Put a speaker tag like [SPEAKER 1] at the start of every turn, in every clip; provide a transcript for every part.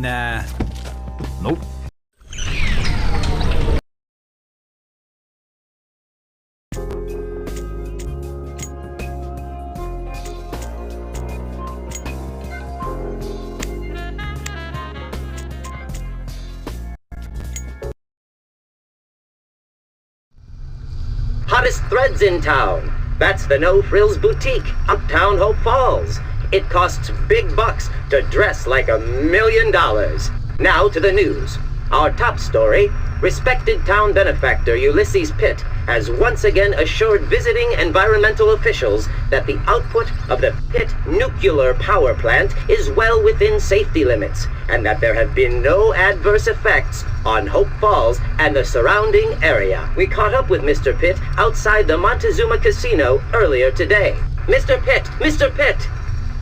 [SPEAKER 1] Nah. Nope.
[SPEAKER 2] Hottest threads in town. That's the No Frills Boutique, uptown Hope Falls. It costs big bucks to dress like $1 million. Now to the news. Our top story, respected town benefactor Ulysses Pitt has once again assured visiting environmental officials that the output of the Pitt nuclear power plant is well within safety limits, and that there have been no adverse effects on Hope Falls and the surrounding area. We caught up with Mr. Pitt outside the Montezuma Casino earlier today. Mr. Pitt,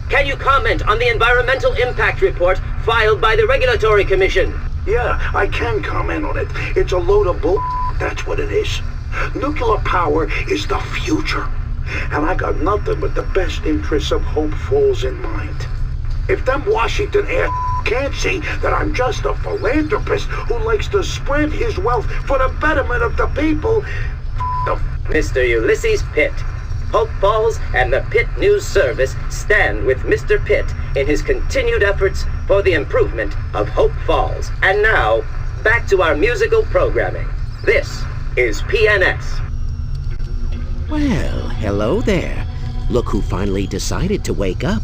[SPEAKER 2] can you comment on the environmental impact report filed by the Regulatory Commission?
[SPEAKER 3] Yeah, I can comment on it. It's a load of bull, that's what it is. Nuclear power is the future. And I got nothing but the best interests of Hope Falls in mind. If them Washington can't see that I'm just a philanthropist who likes to spread his wealth for the betterment of the people,
[SPEAKER 2] Mr. Ulysses Pitt. Hope Falls and the Pitt News Service stand with Mr. Pitt in his continued efforts for the improvement of Hope Falls. And now, back to our musical programming. This is PNS.
[SPEAKER 4] Well, hello there. Look who finally decided to wake up.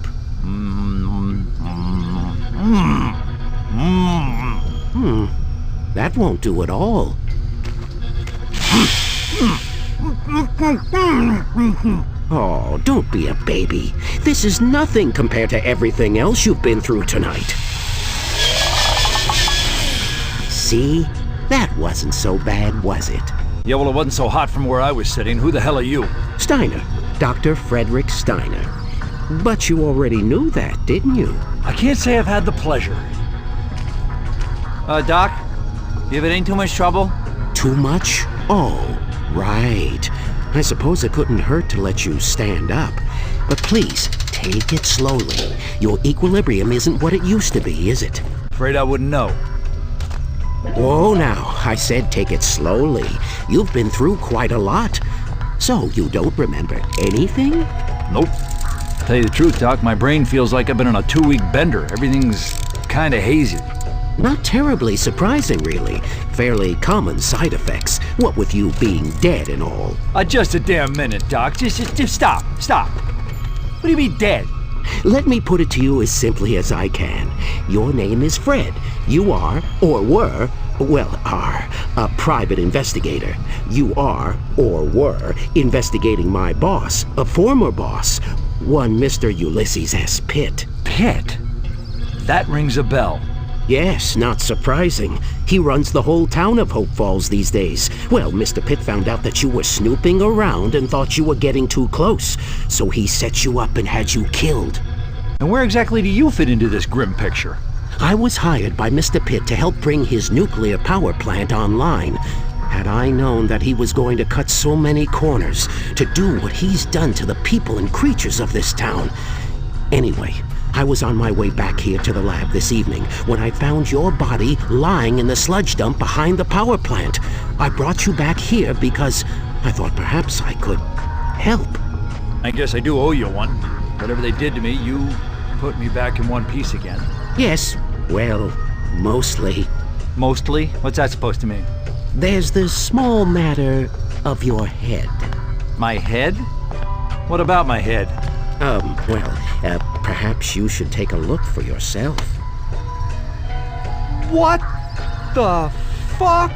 [SPEAKER 4] That won't do at all. Oh, don't be a baby. This is nothing compared to everything else you've been through tonight. See? That wasn't so bad, was it?
[SPEAKER 1] Yeah, well, it wasn't so hot from where I was sitting. Who the hell are you?
[SPEAKER 4] Steiner. Dr. Frederick Steiner. But you already knew that, didn't you?
[SPEAKER 1] I can't say I've had the pleasure. Doc? If it ain't too much trouble?
[SPEAKER 4] Too much? Oh, right. I suppose it couldn't hurt to let you stand up. But please, take it slowly. Your equilibrium isn't what it used to be, is it?
[SPEAKER 1] Afraid I wouldn't know.
[SPEAKER 4] Whoa now, I said take it slowly. You've been through quite a lot. So you don't remember anything?
[SPEAKER 1] Nope. Tell you the truth, Doc, my brain feels like I've been on a 2-week bender. Everything's kinda hazy.
[SPEAKER 4] Not terribly surprising, really. Fairly common side effects, what with you being dead and all.
[SPEAKER 1] Just a damn minute, Doc. Just stop. What do you mean dead?
[SPEAKER 4] Let me put it to you as simply as I can. Your name is Fred. You are, or were, a private investigator. You are, or were, investigating my boss, a former boss, one Mr. Ulysses S. Pitt.
[SPEAKER 1] Pitt? That rings a bell.
[SPEAKER 4] Yes, not surprising. He runs the whole town of Hope Falls these days. Well, Mr. Pitt found out that you were snooping around and thought you were getting too close, so he set you up and had you killed.
[SPEAKER 1] And where exactly do you fit into this grim picture?
[SPEAKER 4] I was hired by Mr. Pitt to help bring his nuclear power plant online. Had I known that he was going to cut so many corners, to do what he's done to the people and creatures of this town. Anyway, I was on my way back here to the lab this evening when I found your body lying in the sludge dump behind the power plant. I brought you back here because I thought perhaps I could help.
[SPEAKER 1] I guess I do owe you one. Whatever they did to me, you put me back in one piece again.
[SPEAKER 4] Yes, well, mostly.
[SPEAKER 1] Mostly? What's that supposed to mean?
[SPEAKER 4] There's the small matter of your head.
[SPEAKER 1] My head? What about my head?
[SPEAKER 4] Perhaps you should take a look for yourself.
[SPEAKER 1] What the fuck?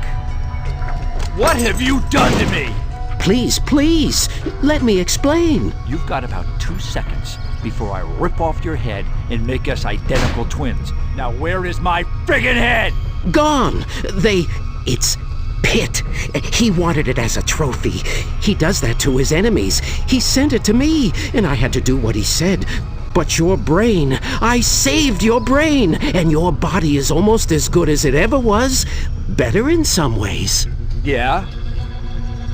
[SPEAKER 1] What have you done to me?
[SPEAKER 4] Please, let me explain.
[SPEAKER 1] You've got about 2 seconds before I rip off your head and make us identical twins. Now where is my friggin' head?
[SPEAKER 4] Gone! It's Pitt. He wanted it as a trophy. He does that to his enemies. He sent it to me, and I had to do what he said. But your brain, I saved your brain, and your body is almost as good as it ever was. Better in some ways.
[SPEAKER 1] Yeah?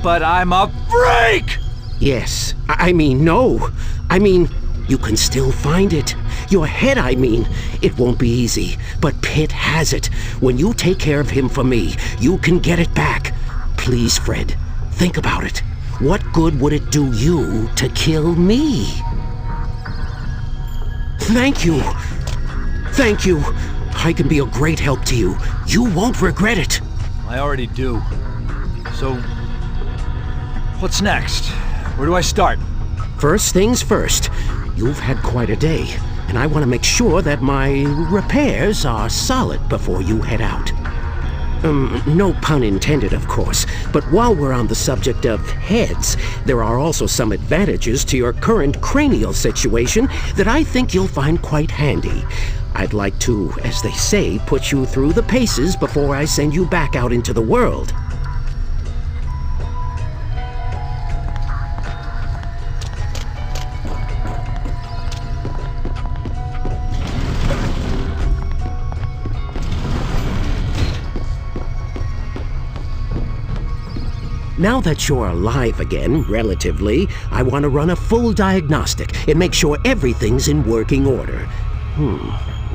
[SPEAKER 1] But I'm a freak!
[SPEAKER 4] Yes. I mean, no. I mean, You can still find it. Your head, I mean. It won't be easy, but Pitt has it. When you take care of him for me, you can get it back. Please, Fred, think about it. What good would it do you to kill me? Thank you. Thank you. I can be a great help to you. You won't regret it.
[SPEAKER 1] I already do. So, what's next? Where do I start?
[SPEAKER 4] First things first. You've had quite a day, and I want to make sure that my repairs are solid before you head out. No pun intended, of course, but while we're on the subject of heads, there are also some advantages to your current cranial situation that I think you'll find quite handy. I'd like to, as they say, put you through the paces before I send you back out into the world. Now that you're alive again, relatively, I want to run a full diagnostic and make sure everything's in working order.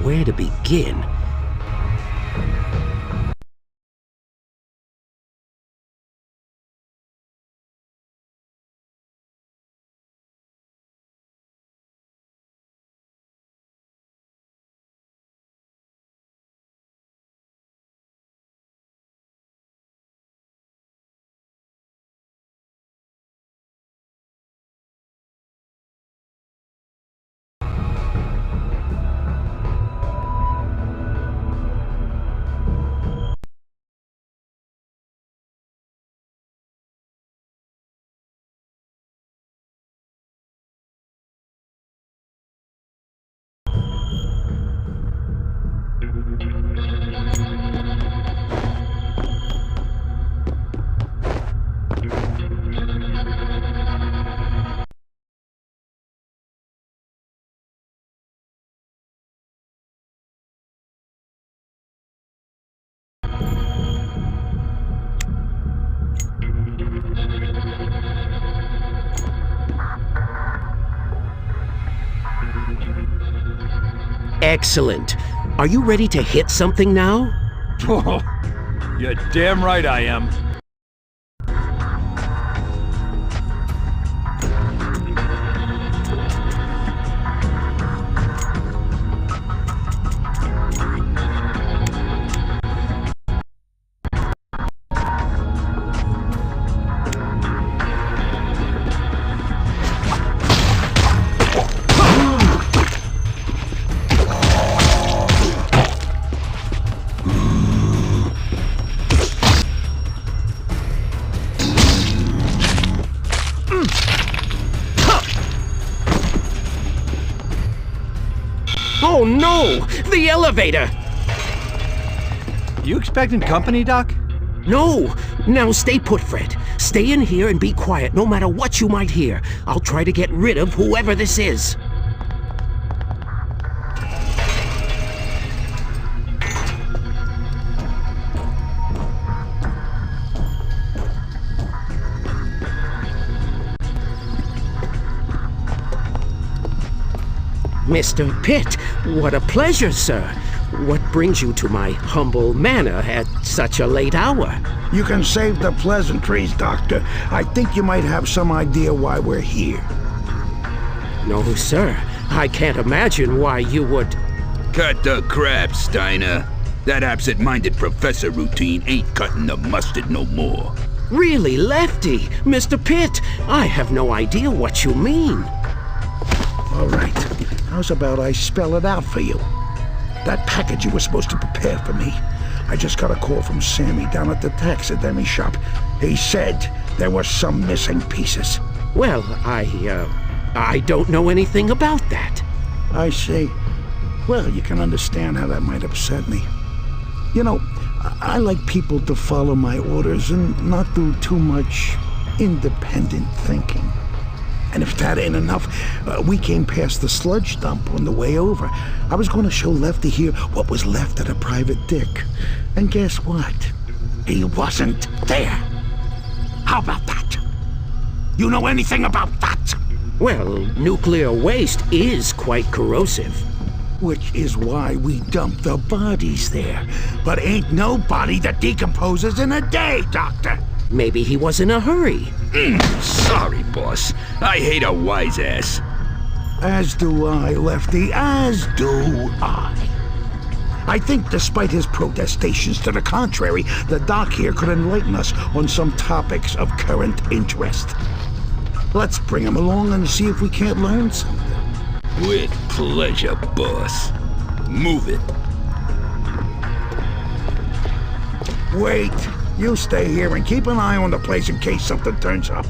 [SPEAKER 4] Where to begin? Excellent. Are you ready to hit something now?
[SPEAKER 1] Oh, you're damn right I am.
[SPEAKER 4] Oh no! The elevator!
[SPEAKER 1] You expecting company, Doc?
[SPEAKER 4] No! Now stay put, Fred. Stay in here and be quiet no matter what you might hear. I'll try to get rid of whoever this is. Mr. Pitt, what a pleasure, sir. What brings you to my humble manor at such a late hour?
[SPEAKER 3] You can save the pleasantries, Doctor. I think you might have some idea why we're here.
[SPEAKER 4] No, sir. I can't imagine why you would...
[SPEAKER 5] Cut the crap, Steiner. That absent-minded professor routine ain't cutting the mustard no more.
[SPEAKER 4] Really, Lefty? Mr. Pitt, I have no idea what you mean.
[SPEAKER 3] All right. How's about I spell it out for you? That package you were supposed to prepare for me. I just got a call from Sammy down at the taxidermy shop. He said there were some missing pieces.
[SPEAKER 4] Well, I don't know anything about that.
[SPEAKER 3] I see. Well, you can understand how that might upset me. You know, I like people to follow my orders and not do too much independent thinking. And if that ain't enough, we came past the sludge dump on the way over. I was going to show Lefty here what was left of the private dick. And guess what? He wasn't there. How about that? You know anything about that?
[SPEAKER 4] Well, nuclear waste is quite corrosive.
[SPEAKER 3] Which is why we dump the bodies there. But ain't no body that decomposes in a day, Doctor.
[SPEAKER 4] Maybe he was in a hurry.
[SPEAKER 5] Sorry, boss. I hate a wise ass.
[SPEAKER 3] As do I, Lefty, as do I. I think despite his protestations to the contrary, the doc here could enlighten us on some topics of current interest. Let's bring him along and see if we can't learn something.
[SPEAKER 5] With pleasure, boss. Move it.
[SPEAKER 3] Wait, you stay here and keep an eye on the place in case something turns up.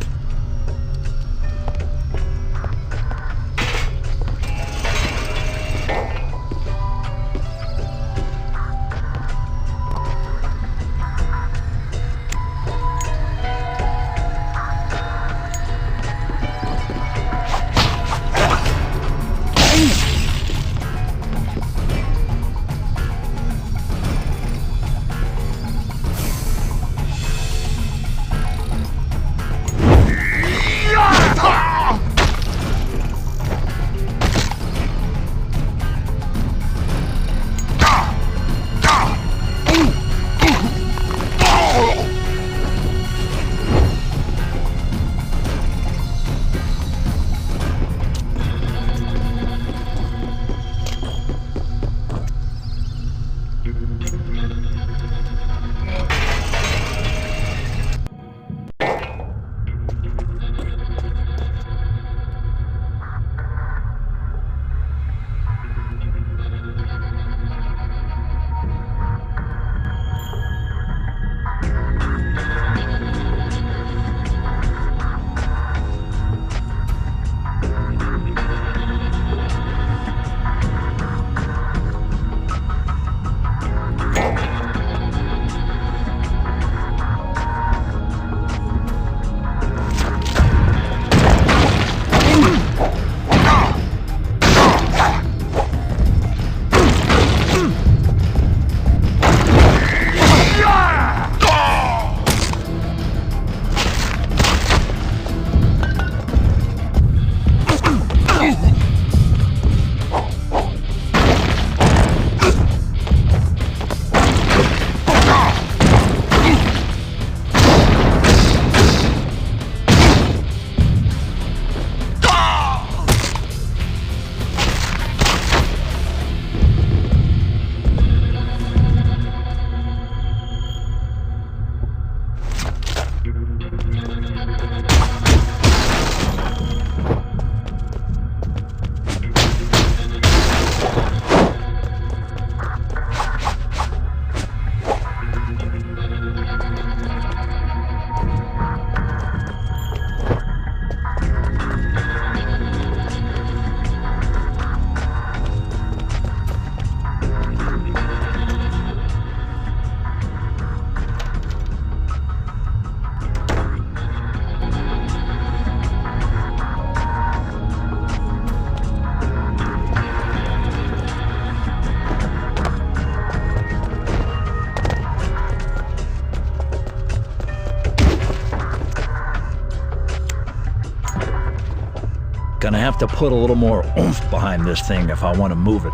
[SPEAKER 1] Gonna have to put a little more oomph behind this thing if I want to move it.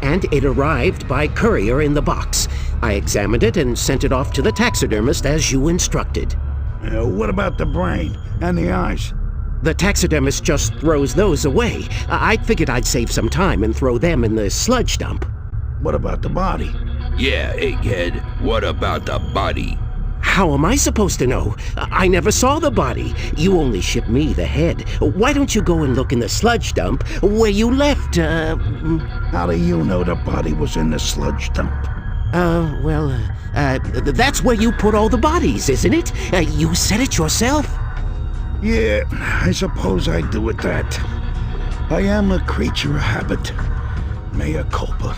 [SPEAKER 4] And it arrived by courier in the box. I examined it and sent it off to the taxidermist as you instructed.
[SPEAKER 3] What about the brain and the eyes?
[SPEAKER 4] The taxidermist just throws those away. I figured I'd save some time and throw them in the sludge dump.
[SPEAKER 3] What about the body?
[SPEAKER 5] Yeah, egghead. What about the body?
[SPEAKER 4] How am I supposed to know? I never saw the body. You only shipped me the head. Why don't you go and look in the sludge dump where you left,
[SPEAKER 3] How do you know the body was in the sludge dump?
[SPEAKER 4] That's where you put all the bodies, isn't it? You said it yourself.
[SPEAKER 3] Yeah, I suppose I do it that. I am a creature of habit. Mea culpa.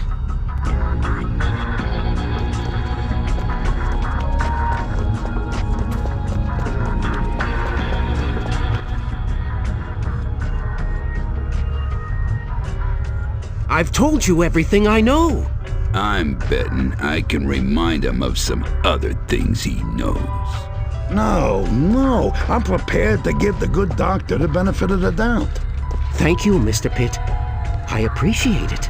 [SPEAKER 4] I've told you everything I know.
[SPEAKER 5] I'm betting I can remind him of some other things he knows.
[SPEAKER 3] No, I'm prepared to give the good doctor the benefit of the doubt.
[SPEAKER 4] Thank you, Mr. Pitt. I appreciate it.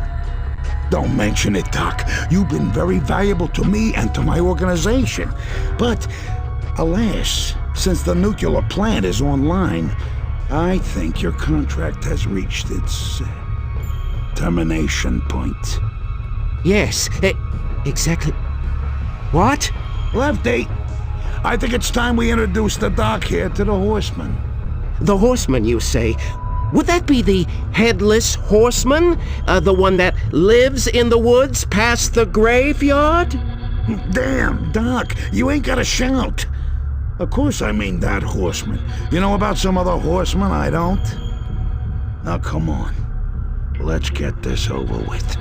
[SPEAKER 3] Don't mention it, Doc. You've been very valuable to me and to my organization. But, alas, since the nuclear plant is online, I think your contract has reached its termination point.
[SPEAKER 4] Yes, exactly. What?
[SPEAKER 3] Lefty, I think it's time we introduce the Doc here to the Horseman.
[SPEAKER 4] The Horseman, you say? Would that be the Headless Horseman? The one that lives in the woods past the graveyard?
[SPEAKER 3] Damn, Doc, you ain't gotta shout. Of course I mean that Horseman. You know about some other horseman I don't? Now come on, let's get this over with.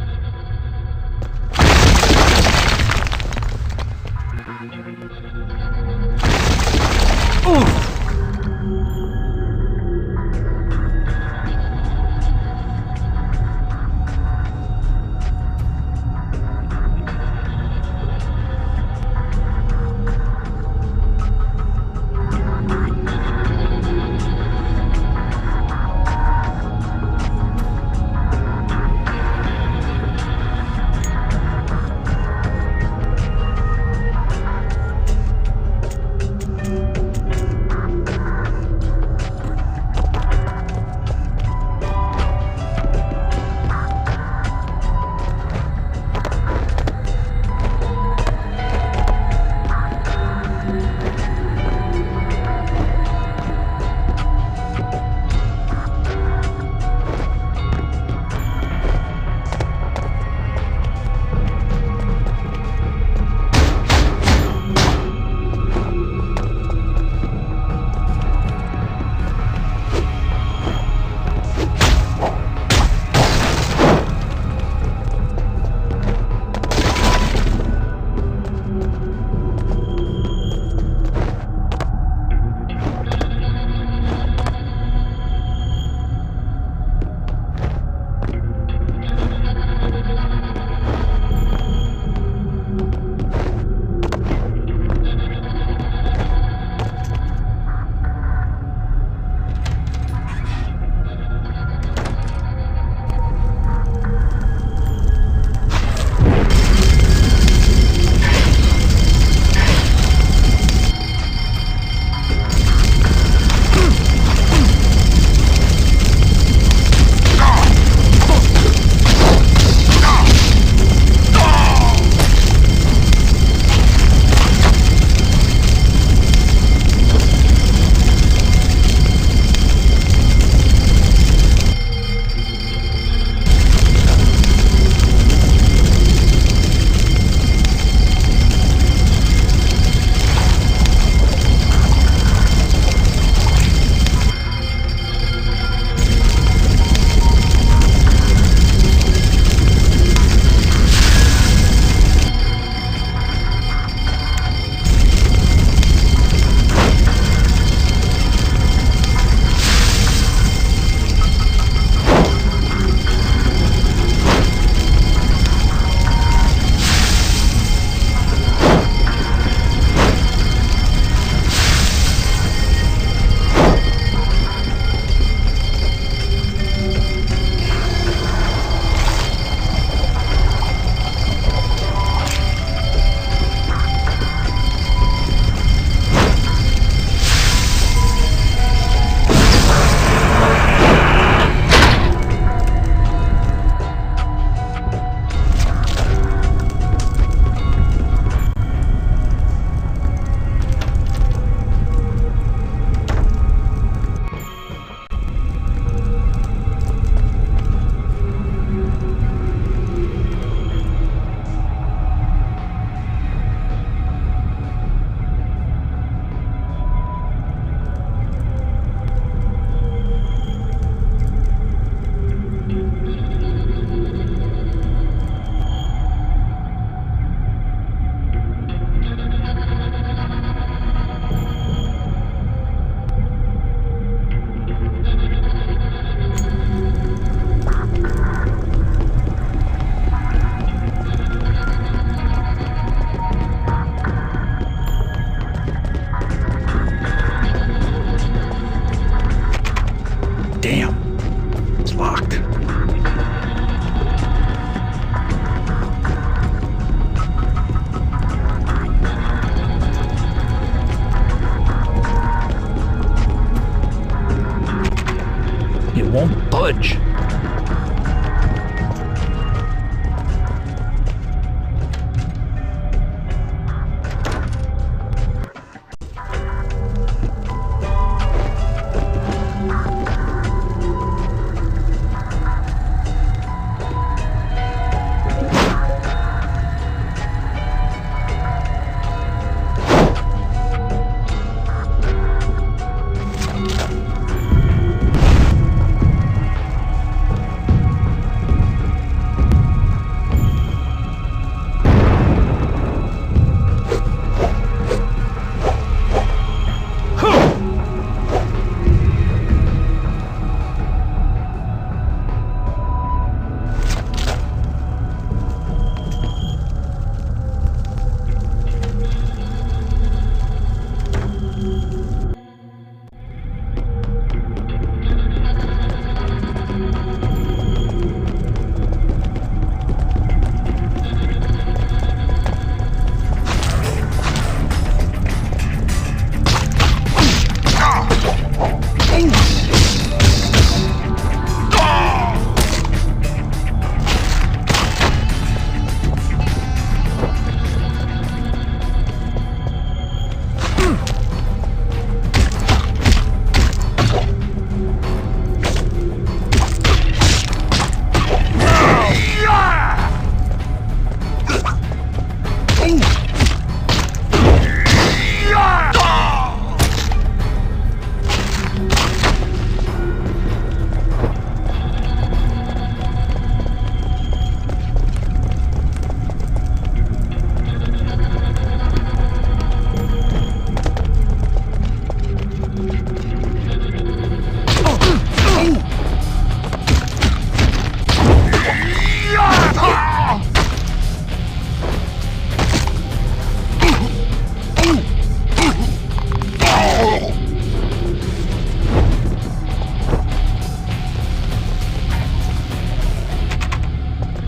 [SPEAKER 1] It won't budge.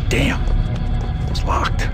[SPEAKER 1] Damn, it's locked.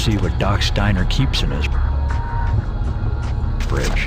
[SPEAKER 1] see what Doc Steiner keeps in his fridge.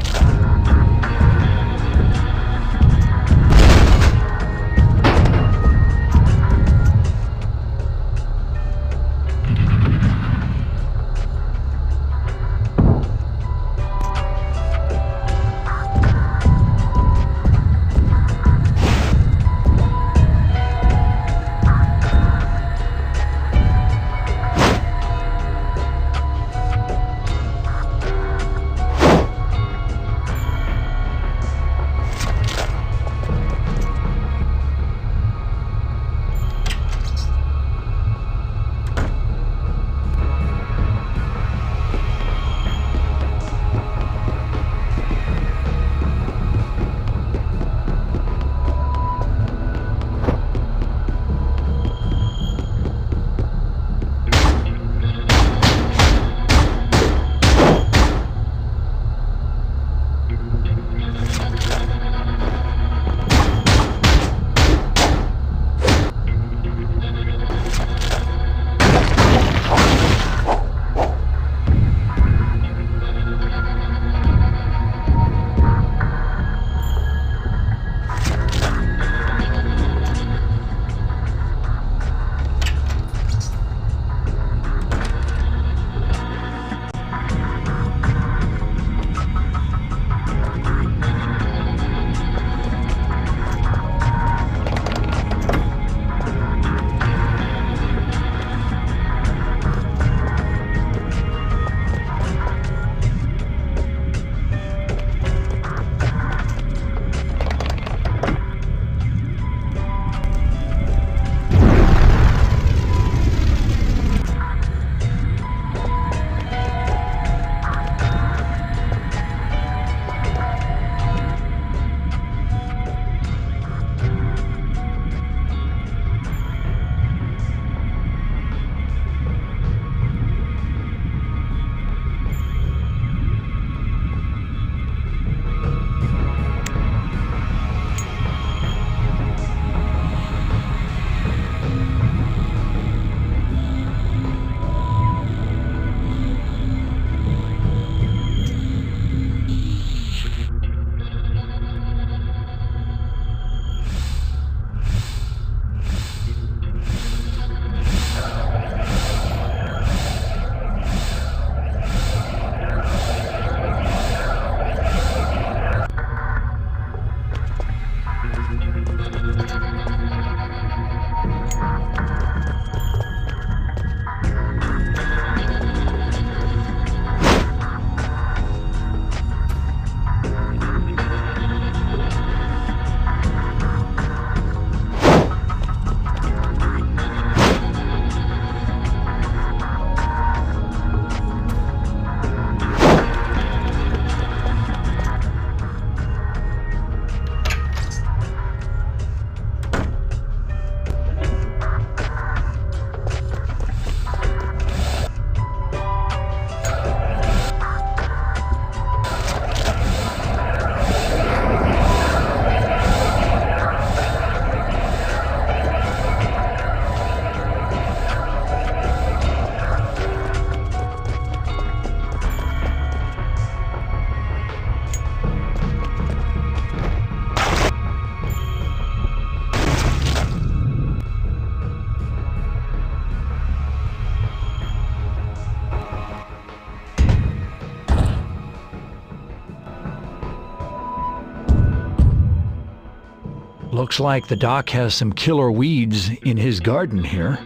[SPEAKER 1] Looks like the doc has some killer weeds in his garden here.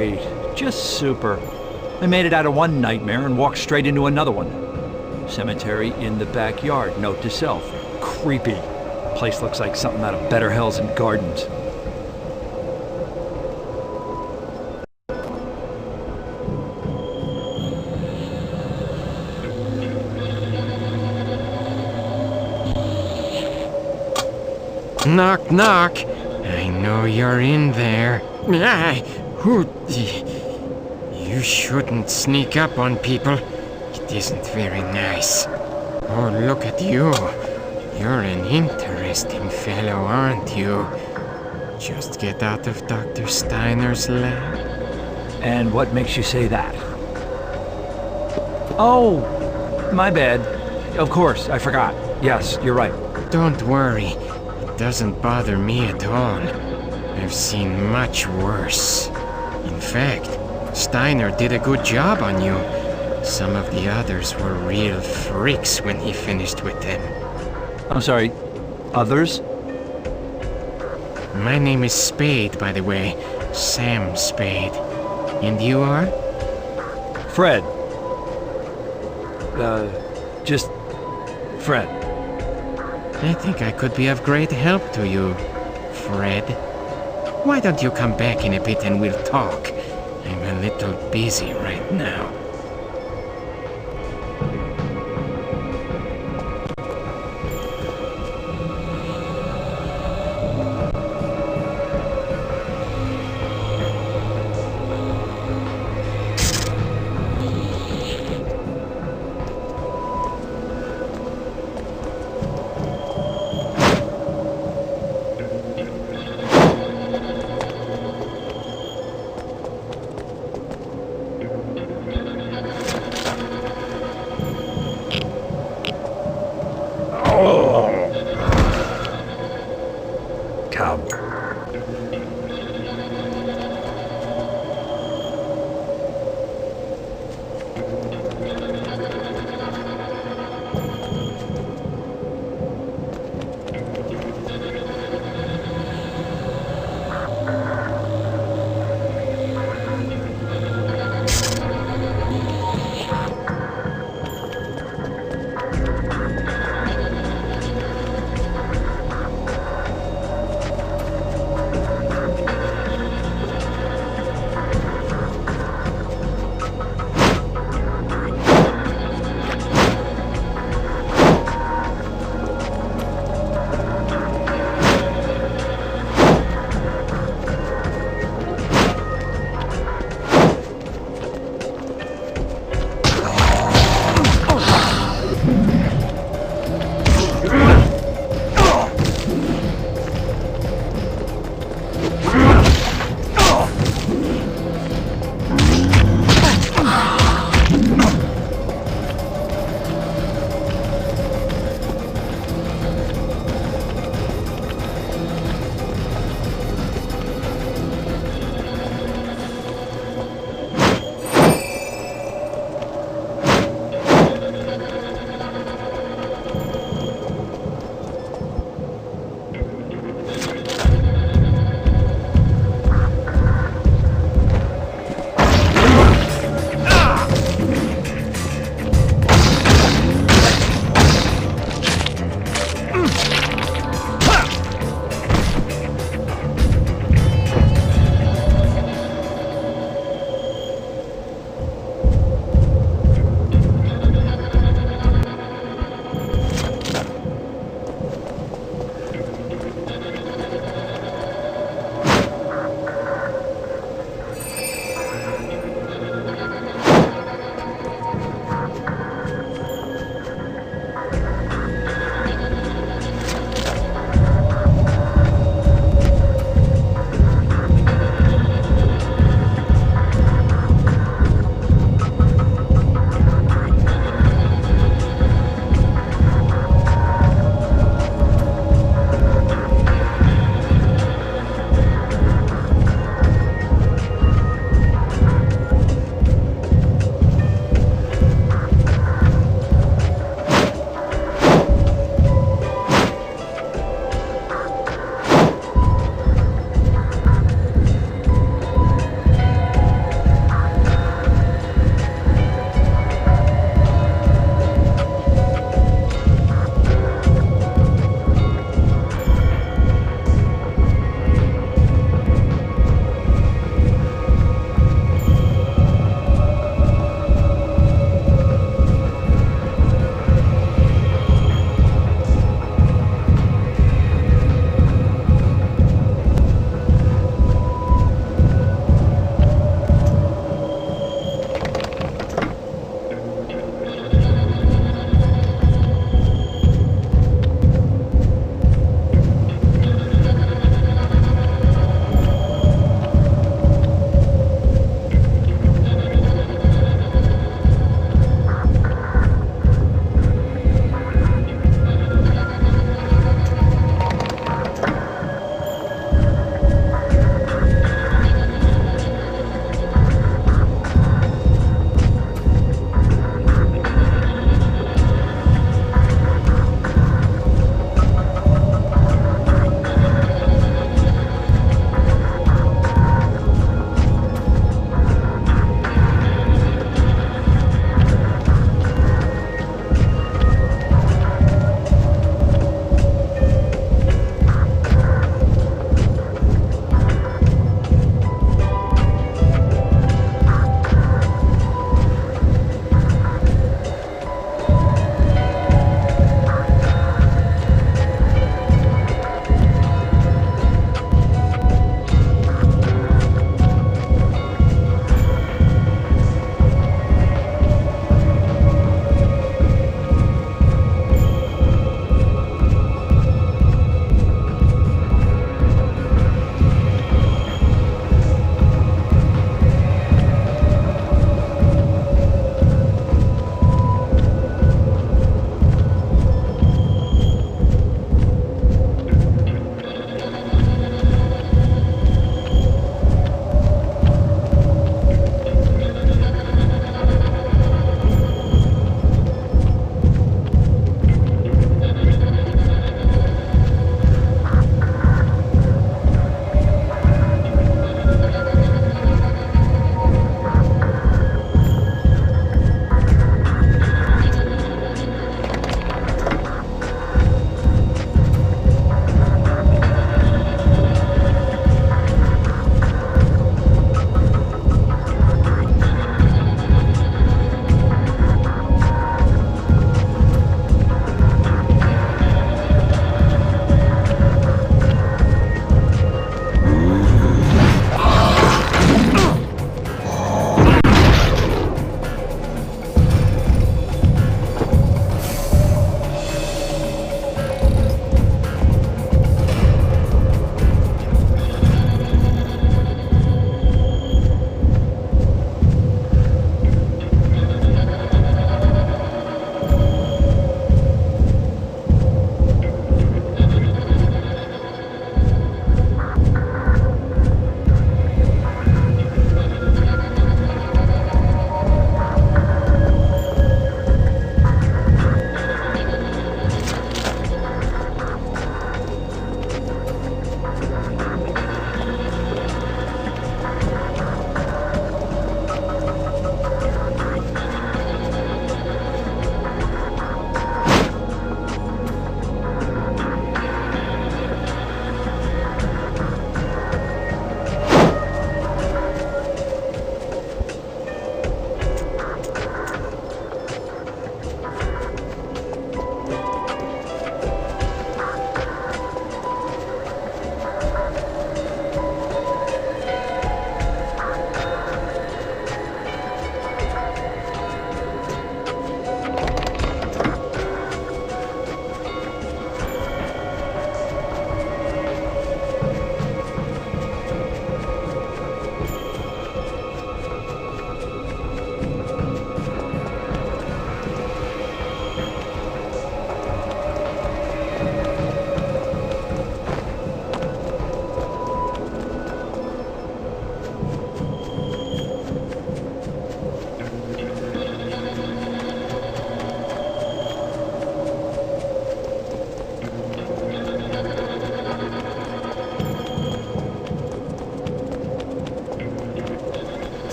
[SPEAKER 1] great. Just super. I made it out of one nightmare and walked straight into another one. Cemetery in the backyard, note to self. Creepy. Place looks like something out of Better Hells and Gardens.
[SPEAKER 6] Knock, knock. I know you're in there. You shouldn't sneak up on people. It isn't very nice. Oh, look at you. You're an interesting fellow, aren't you? Just get out of Dr. Steiner's lab.
[SPEAKER 1] And what makes you say that? Oh, my bad. Of course, I forgot. Yes, you're right.
[SPEAKER 6] Don't worry. It doesn't bother me at all. I've seen much worse. In fact, Steiner did a good job on you. Some of the others were real freaks when he finished with them.
[SPEAKER 1] I'm sorry, others?
[SPEAKER 6] My name is Spade, by the way. Sam Spade. And you are?
[SPEAKER 1] Fred. Just Fred.
[SPEAKER 6] I think I could be of great help to you, Fred. Why don't you come back in a bit and we'll talk? I'm a little busy right now.
[SPEAKER 1] Come.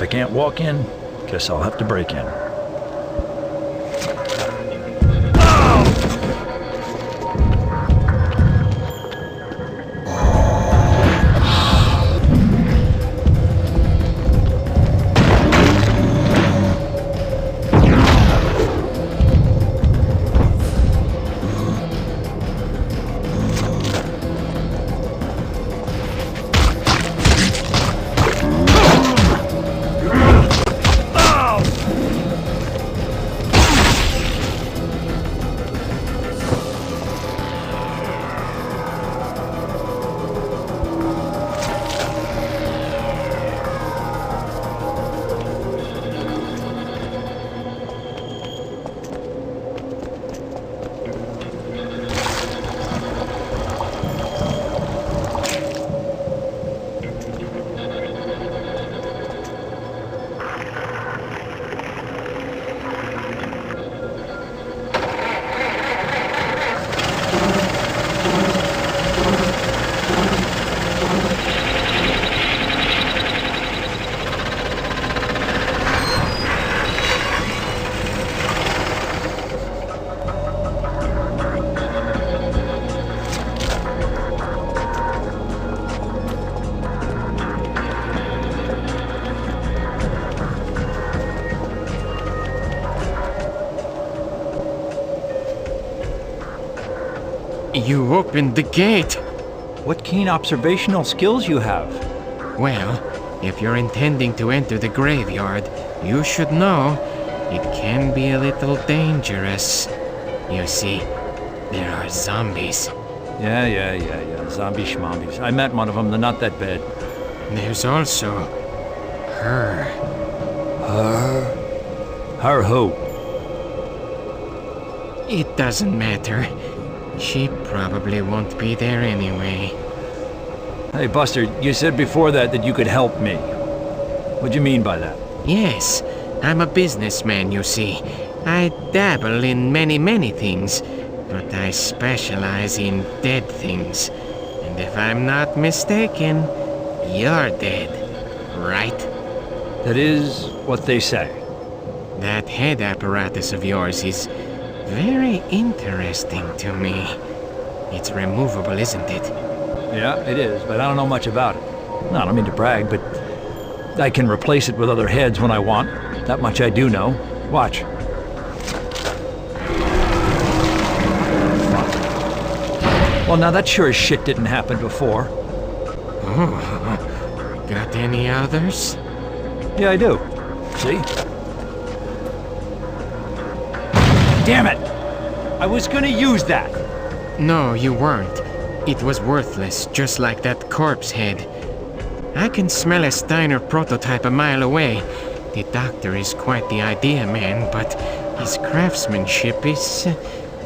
[SPEAKER 1] I can't walk in, guess I'll have to break in.
[SPEAKER 6] You opened the gate.
[SPEAKER 1] What keen observational skills you have.
[SPEAKER 6] Well, if you're intending to enter the graveyard, you should know it can be a little dangerous. You see, there are zombies.
[SPEAKER 1] Yeah. Zombie schmombies. I met one of them, they're not that bad.
[SPEAKER 6] There's also her.
[SPEAKER 1] Her who?
[SPEAKER 6] It doesn't matter. She probably won't be there anyway.
[SPEAKER 1] Hey, Buster, you said before that you could help me. What do you mean by that?
[SPEAKER 6] Yes, I'm a businessman, you see. I dabble in many things, but I specialize in dead things. And if I'm not mistaken, you're dead, right?
[SPEAKER 1] That is what they say.
[SPEAKER 6] That head apparatus of yours is very interesting to me. It's removable, isn't it?
[SPEAKER 1] Yeah, it is, but I don't know much about it. No, I don't mean to brag, but I can replace it with other heads when I want. That much I do know. Watch. Fuck. Well, now that sure as shit didn't happen before.
[SPEAKER 6] Oh, got any others?
[SPEAKER 1] Yeah, I do. See? Damn it! I was gonna use that!
[SPEAKER 6] No, you weren't. It was worthless, just like that corpse head. I can smell a Steiner prototype a mile away. The doctor is quite the idea man, but his craftsmanship is,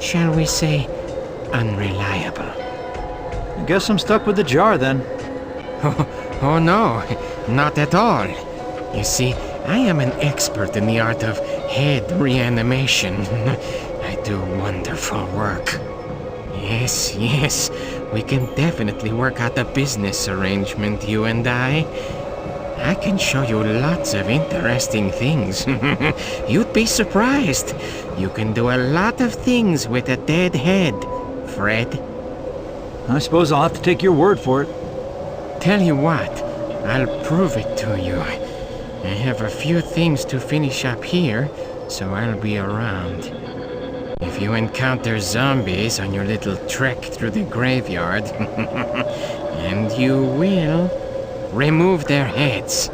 [SPEAKER 6] shall we say, unreliable.
[SPEAKER 1] I guess I'm stuck with the jar then.
[SPEAKER 6] Oh no, not at all. You see, I am an expert in the art of head reanimation. I do wonderful work. Yes, we can definitely work out a business arrangement, you and I. I can show you lots of interesting things. You'd be surprised. You can do a lot of things with a dead head, Fred.
[SPEAKER 1] I suppose I'll have to take your word for it.
[SPEAKER 6] Tell you what, I'll prove it to you. I have a few things to finish up here, so I'll be around. If you encounter zombies on your little trek through the graveyard, and you will, remove their heads.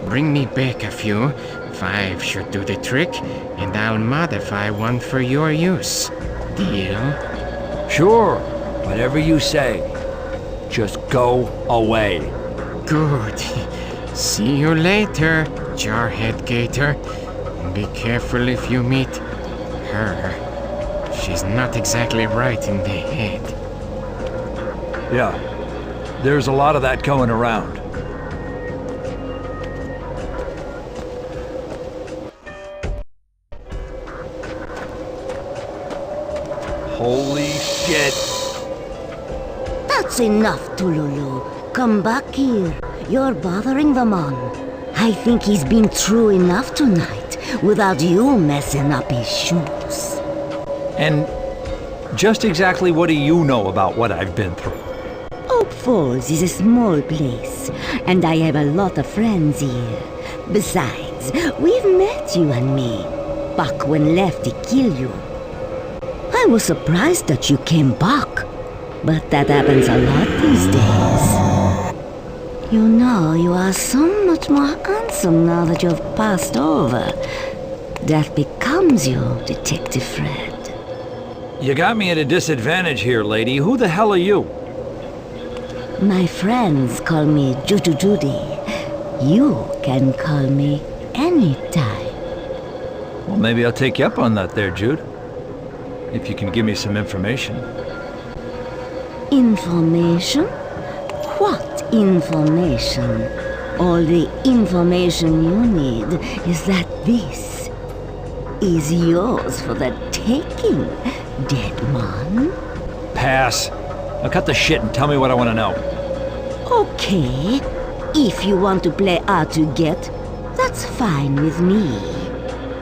[SPEAKER 6] Bring me back a few. 5 should do the trick, and I'll modify one for your use. Deal?
[SPEAKER 1] Sure, whatever you say. Just go away.
[SPEAKER 6] Good. See you later, Jarhead Gator. Be careful if you meet her. She's not exactly right in the head.
[SPEAKER 1] Yeah, there's a lot of that going around. Holy shit.
[SPEAKER 7] That's enough, Tululu. Come back here. You're bothering the mon. I think he's been true enough tonight without you messing up his shoes.
[SPEAKER 1] And just exactly what do you know about what I've been through?
[SPEAKER 7] Oak Falls is a small place, and I have a lot of friends here. Besides, we've met you and me, back when Lefty killed you. I was surprised that you came back, but that happens a lot these days. You know, you are so much more handsome now that you've passed over. That becomes you, Detective Fred.
[SPEAKER 1] You got me at a disadvantage here, lady. Who the hell are you?
[SPEAKER 7] My friends call me Judy. You can call me anytime.
[SPEAKER 1] Well, maybe I'll take you up on that there, Jude. If you can give me some information.
[SPEAKER 7] Information? What information? All the information you need is that this is yours for the taking, dead man.
[SPEAKER 1] Pass. Now cut the shit and tell me what I want to know.
[SPEAKER 7] Okay, if you want to play hard to get, that's fine with me.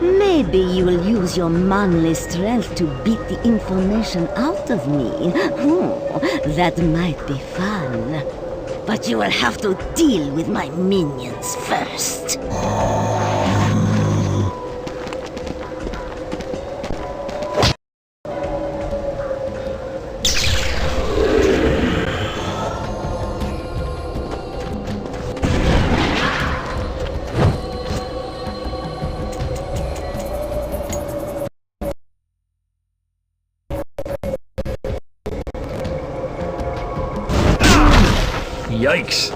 [SPEAKER 7] Maybe you will use your manly strength to beat the information out of me. That might be fun. But you will have to deal with my minions first.
[SPEAKER 1] Yikes.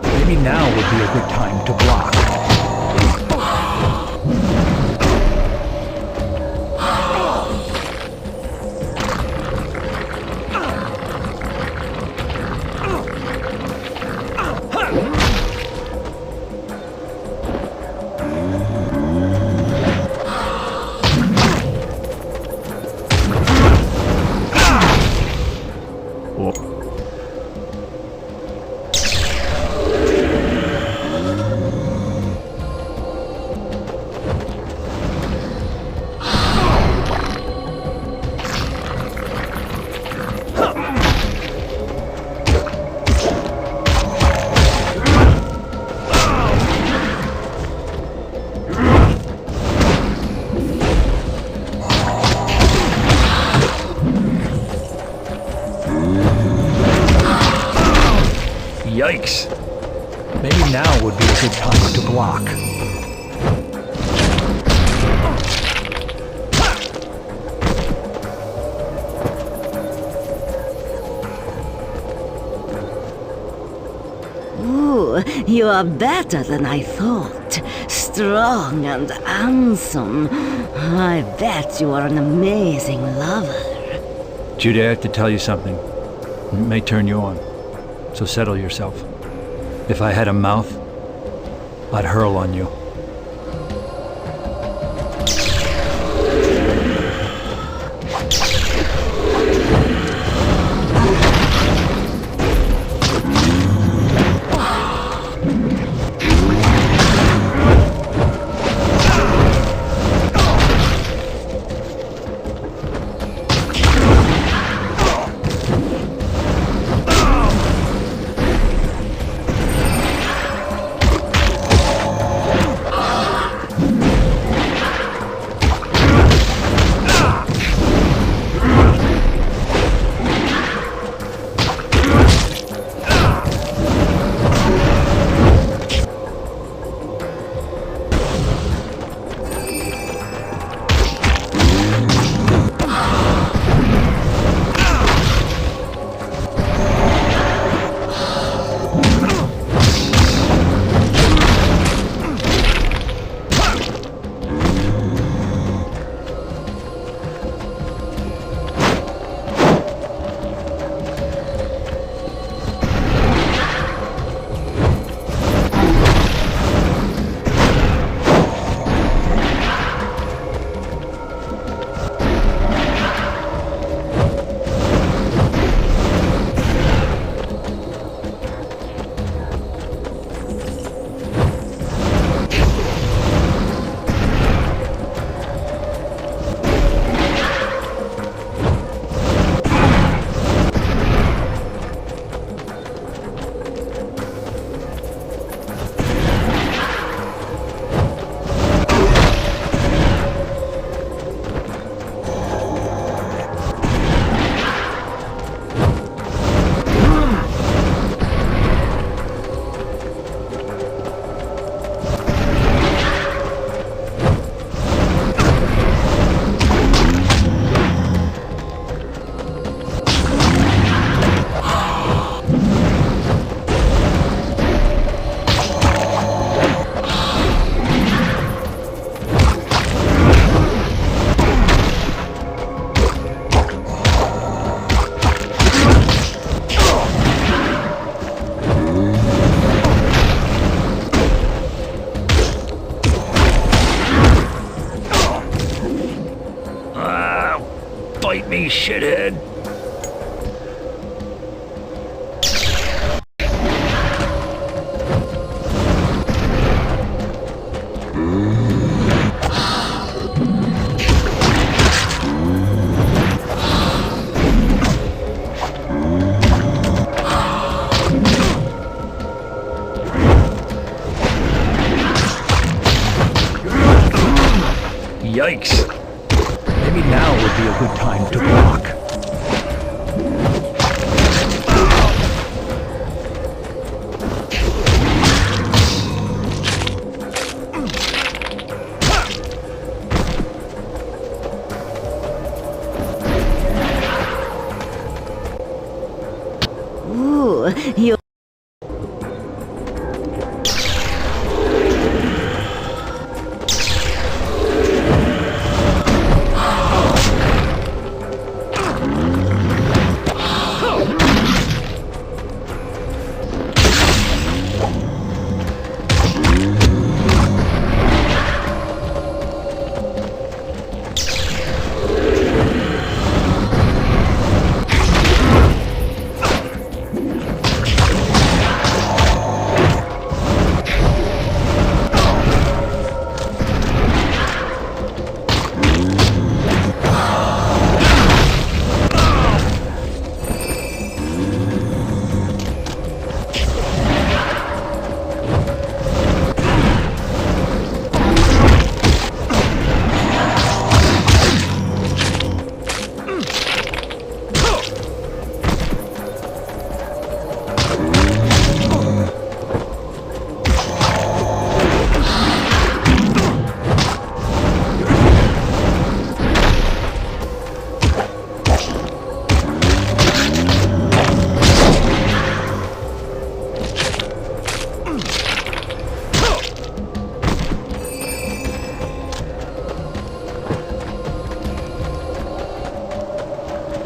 [SPEAKER 1] Maybe now would be a good time to block. Yikes. Maybe now would be a good time to block.
[SPEAKER 7] Ooh, you are better than I thought. Strong and handsome. I bet you are an amazing lover.
[SPEAKER 1] Judy, I have to tell you something. It may turn you on. So settle yourself. If I had a mouth, I'd hurl on you.
[SPEAKER 7] Ooh, you.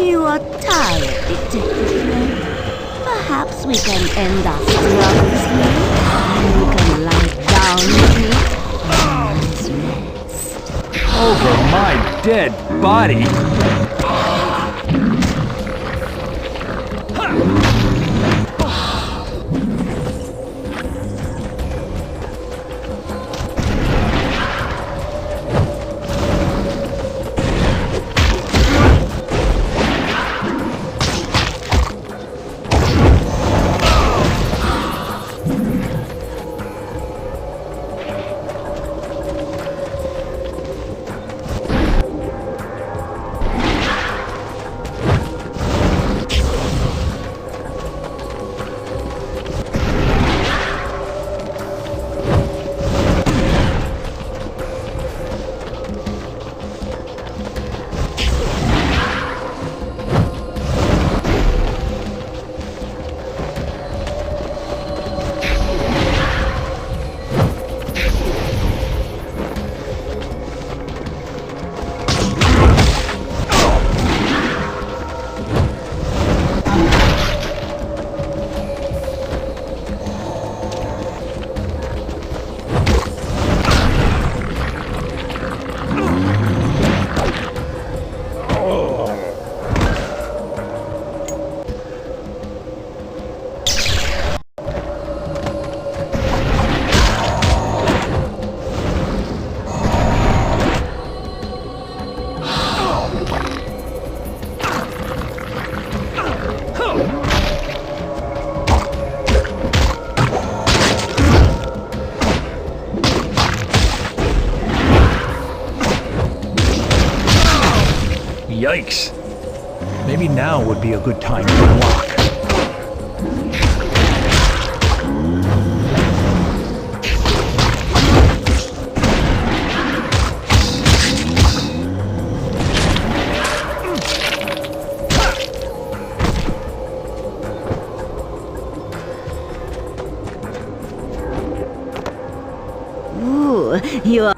[SPEAKER 7] You are tired, Detective Flint. Perhaps we can end our struggles here, and you can lie down with me and rest.
[SPEAKER 1] Over my dead body! Yikes. Maybe now would be a good time to block.
[SPEAKER 7] Ooh, you are.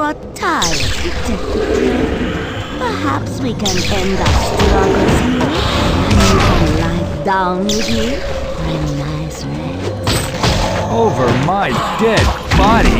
[SPEAKER 7] are tired, Detective Red. Perhaps we can end our struggles here, and you can lie down with me for a nice rest.
[SPEAKER 1] Over my dead body?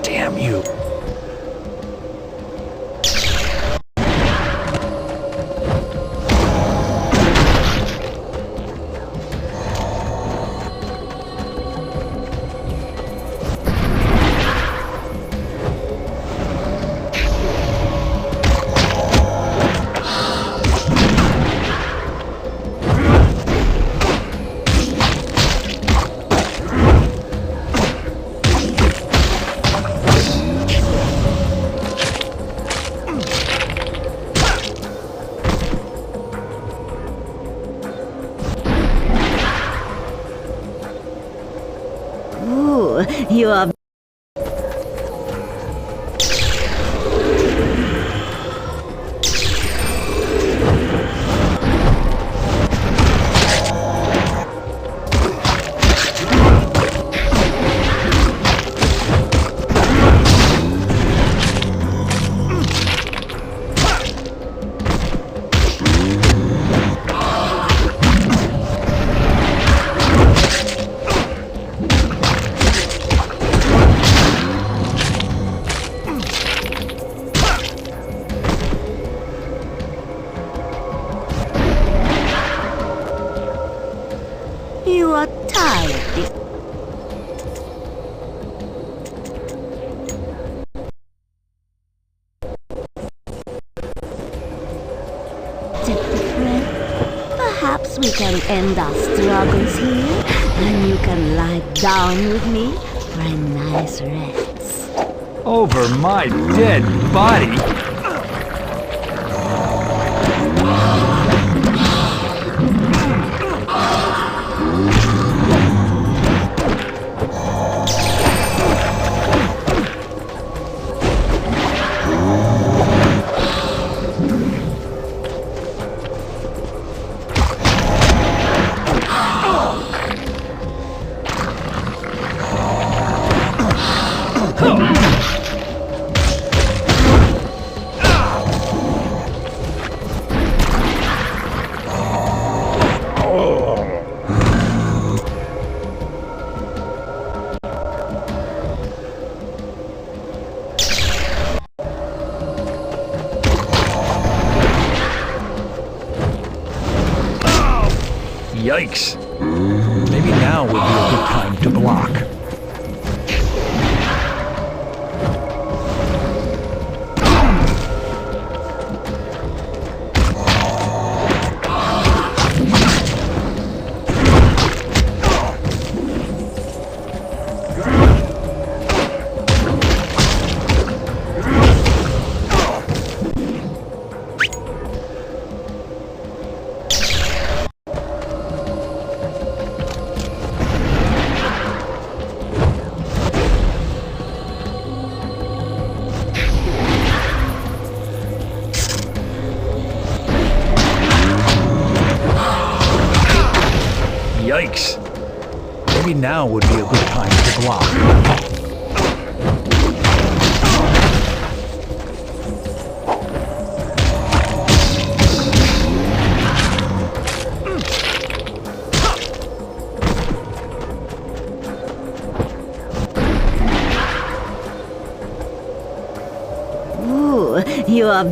[SPEAKER 1] Damn you.
[SPEAKER 7] Ooh, you are... You are tired. Detective Red, perhaps we can end our struggles here, and you can lie down with me for a nice rest.
[SPEAKER 1] Over my dead body? Yikes. Maybe now would be a good time to block. Yikes. Maybe now would be a good time to block.
[SPEAKER 7] Ooh, you are...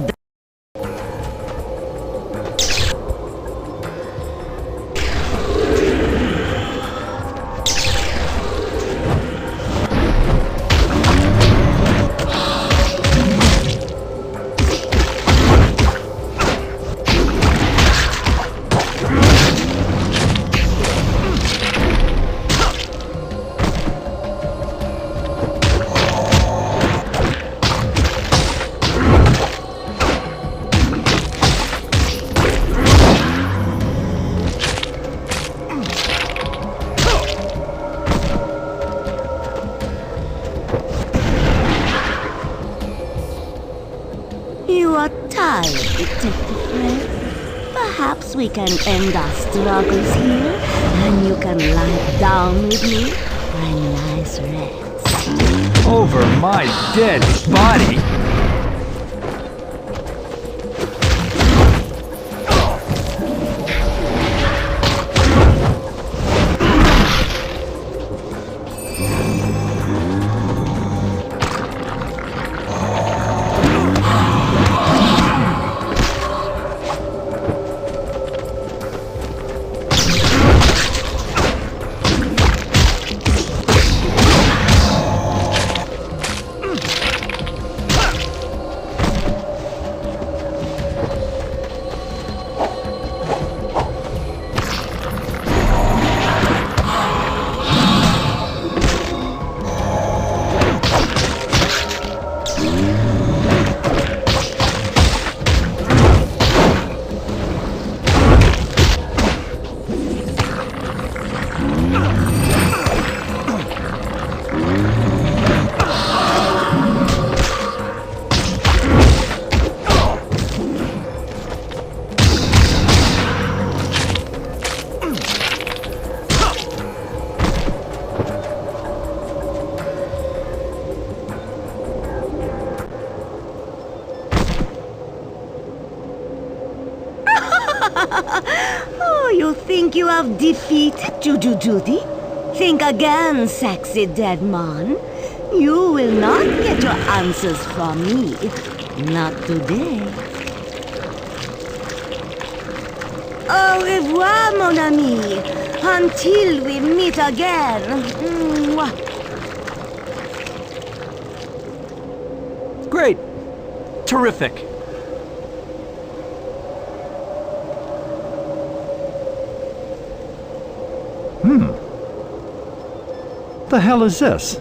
[SPEAKER 7] perhaps we can end our struggles here, and you can lie down with me for a nice rest.
[SPEAKER 1] Over my dead body?
[SPEAKER 7] Oh, you think you have defeated Judy? Think again, sexy dead man. You will not get your answers from me. Not today. Au revoir, mon ami. Until we meet again. Mwah.
[SPEAKER 1] Great. Terrific. The hell is this?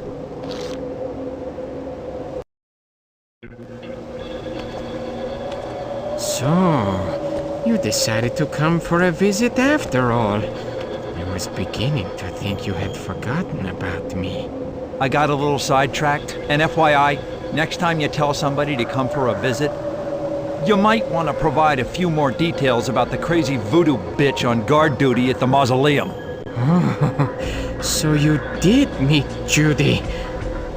[SPEAKER 6] So, you decided to come for a visit after all. I was beginning to think you had forgotten about me.
[SPEAKER 1] I got a little sidetracked, and FYI, next time you tell somebody to come for a visit, you might want to provide a few more details about the crazy voodoo bitch on guard duty at the mausoleum.
[SPEAKER 6] Oh, so you did meet Judy.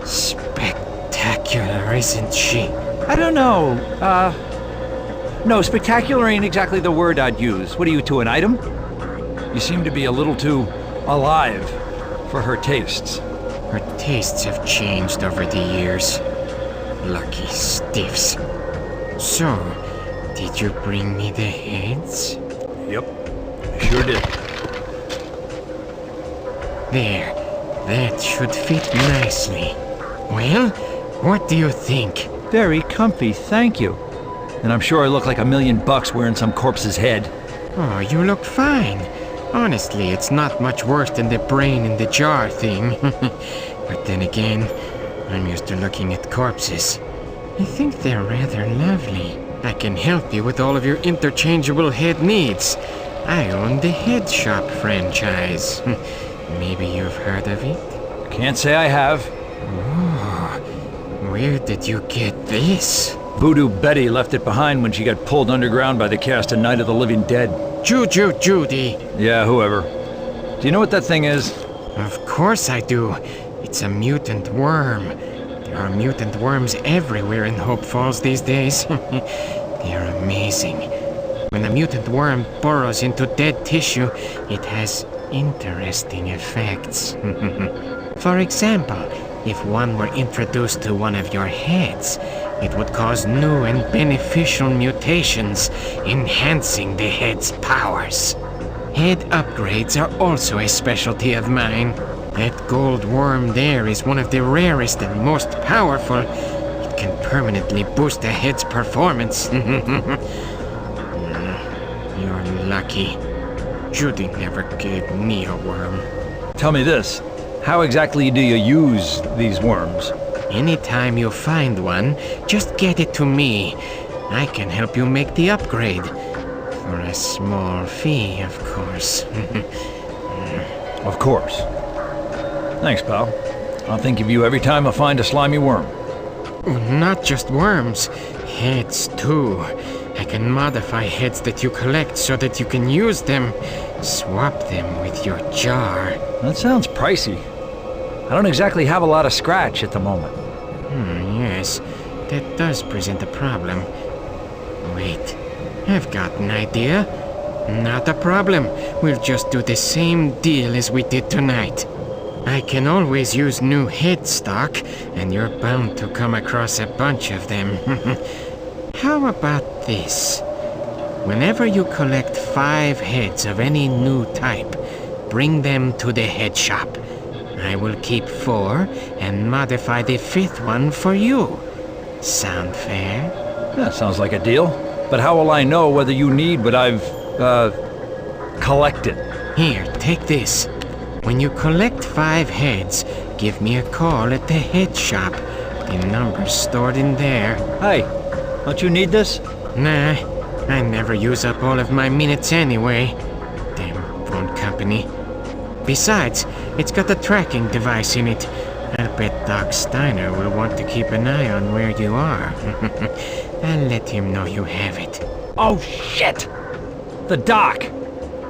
[SPEAKER 6] Spectacular, isn't she?
[SPEAKER 1] I don't know, no, spectacular ain't exactly the word I'd use. What are you to, an item? You seem to be a little too alive for her tastes.
[SPEAKER 6] Her tastes have changed over the years. Lucky stiffs. So, did you bring me the heads?
[SPEAKER 1] Yep, sure did.
[SPEAKER 6] There, that should fit nicely. Well, what do you think?
[SPEAKER 1] Very comfy, thank you. And I'm sure I look like $1 million wearing some corpse's head.
[SPEAKER 6] Oh, you look fine. Honestly, it's not much worse than the brain in the jar thing. But then again, I'm used to looking at corpses. I think they're rather lovely. I can help you with all of your interchangeable head needs. I own the Head Shop franchise. Maybe you've heard of it?
[SPEAKER 1] Can't say I have.
[SPEAKER 6] Oh, where did you get this?
[SPEAKER 1] Voodoo Betty left it behind when she got pulled underground by the cast of Night of the Living Dead.
[SPEAKER 6] Judy.
[SPEAKER 1] Yeah, whoever. Do you know what that thing is?
[SPEAKER 6] Of course I do. It's a mutant worm. There are mutant worms everywhere in Hope Falls these days. They're amazing. When a mutant worm burrows into dead tissue, it has interesting effects. For example, if one were introduced to one of your heads, it would cause new and beneficial mutations, enhancing the head's powers. Head upgrades are also a specialty of mine. That gold worm there is one of the rarest and most powerful. It can permanently boost a head's performance. You're lucky. Judy never gave me a worm.
[SPEAKER 1] Tell me this. How exactly do you use these worms?
[SPEAKER 6] Anytime you find one, just get it to me. I can help you make the upgrade. For a small fee, of course.
[SPEAKER 1] Of course. Thanks, pal. I'll think of you every time I find a slimy worm.
[SPEAKER 6] Not just worms, heads too. I can modify heads that you collect so that you can use them. Swap them with your jar.
[SPEAKER 1] That sounds pricey. I don't exactly have a lot of scratch at the moment.
[SPEAKER 6] Yes, that does present a problem. Wait, I've got an idea. Not a problem. We'll just do the same deal as we did tonight. I can always use new head stock, and you're bound to come across a bunch of them. How about this? Whenever you collect 5 heads of any new type, bring them to the head shop. I will keep 4 and modify the 5th one for you. Sound fair?
[SPEAKER 1] Yeah, sounds like a deal. But how will I know whether you need what I've, collected?
[SPEAKER 6] Here, take this. When you collect 5 heads, give me a call at the head shop. The number's stored in there.
[SPEAKER 1] Hey, don't you need this?
[SPEAKER 6] Nah, I never use up all of my minutes anyway. Damn phone company. Besides, it's got a tracking device in it. I'll bet Doc Steiner will want to keep an eye on where you are. I'll let him know you have it.
[SPEAKER 1] Oh, shit! The doc!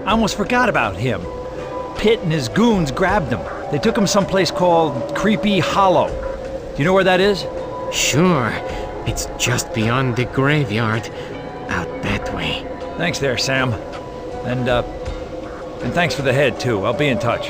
[SPEAKER 1] I almost forgot about him. Pitt and his goons grabbed him. They took him someplace called Creepy Hollow. Do you know where that is?
[SPEAKER 6] Sure. It's just beyond the graveyard. Out that way.
[SPEAKER 1] Thanks there, Sam. And thanks for the head, too. I'll be in touch.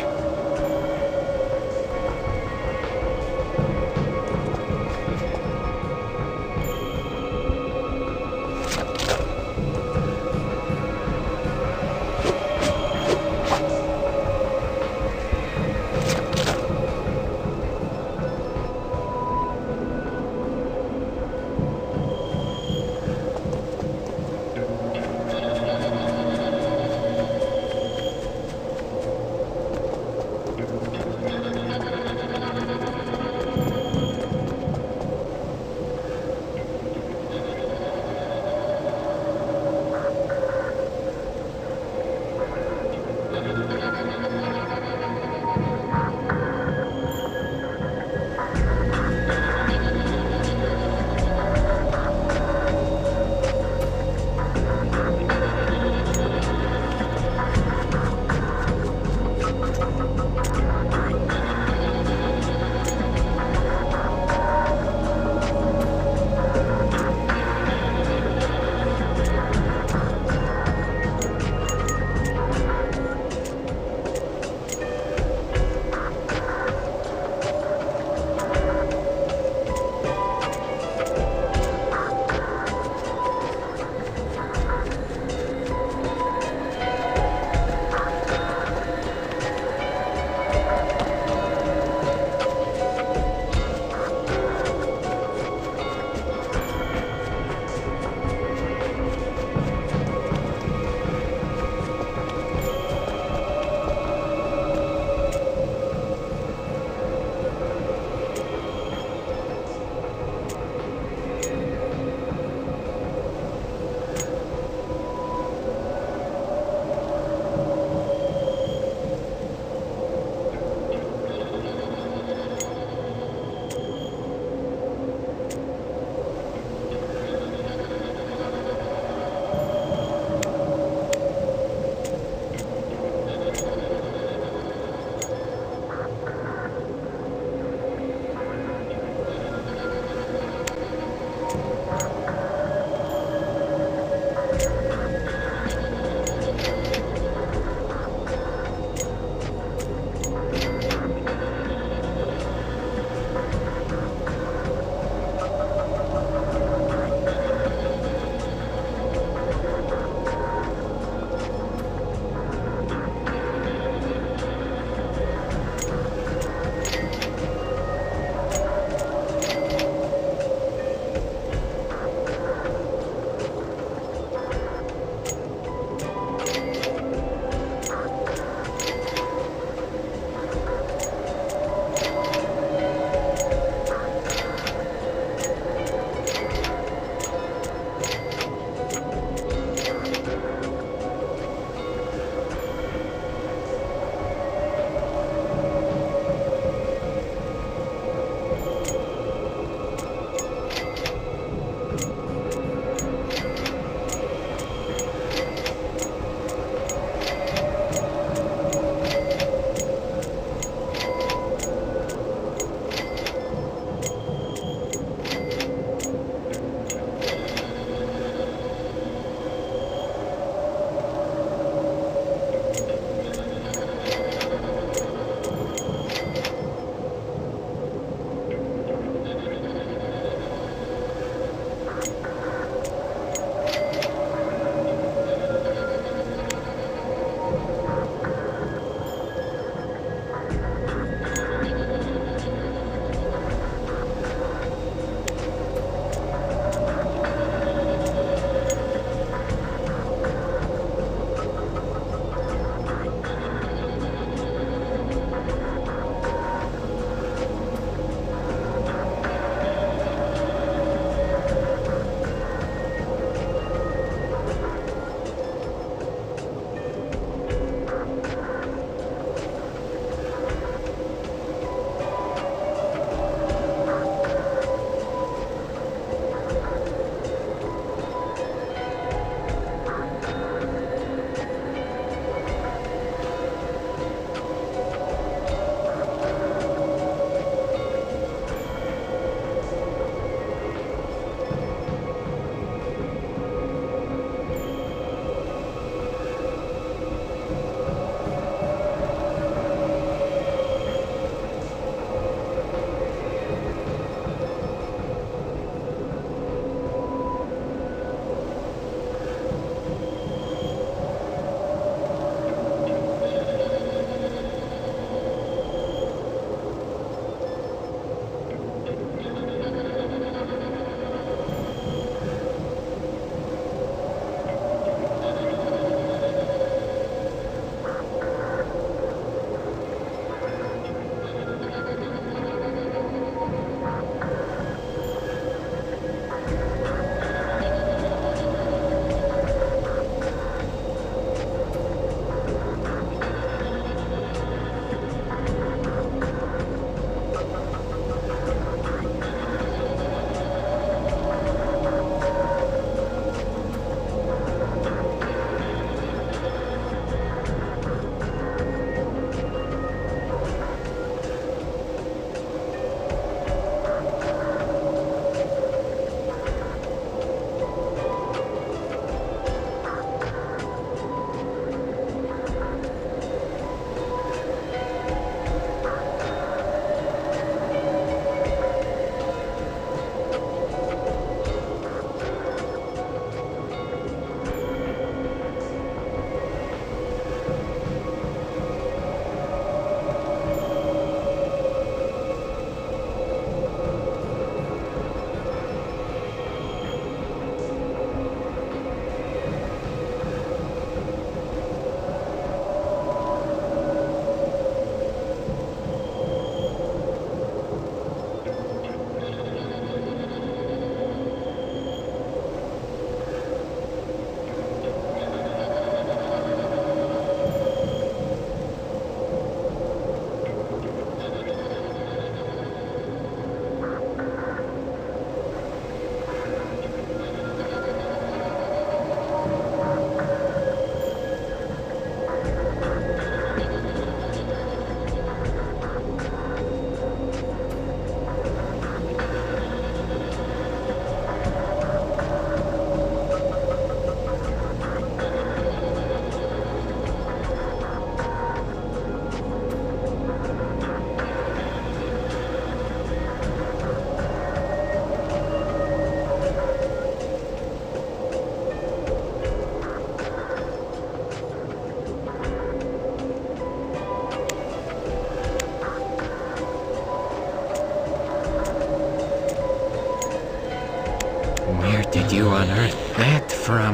[SPEAKER 6] did you unearth that from?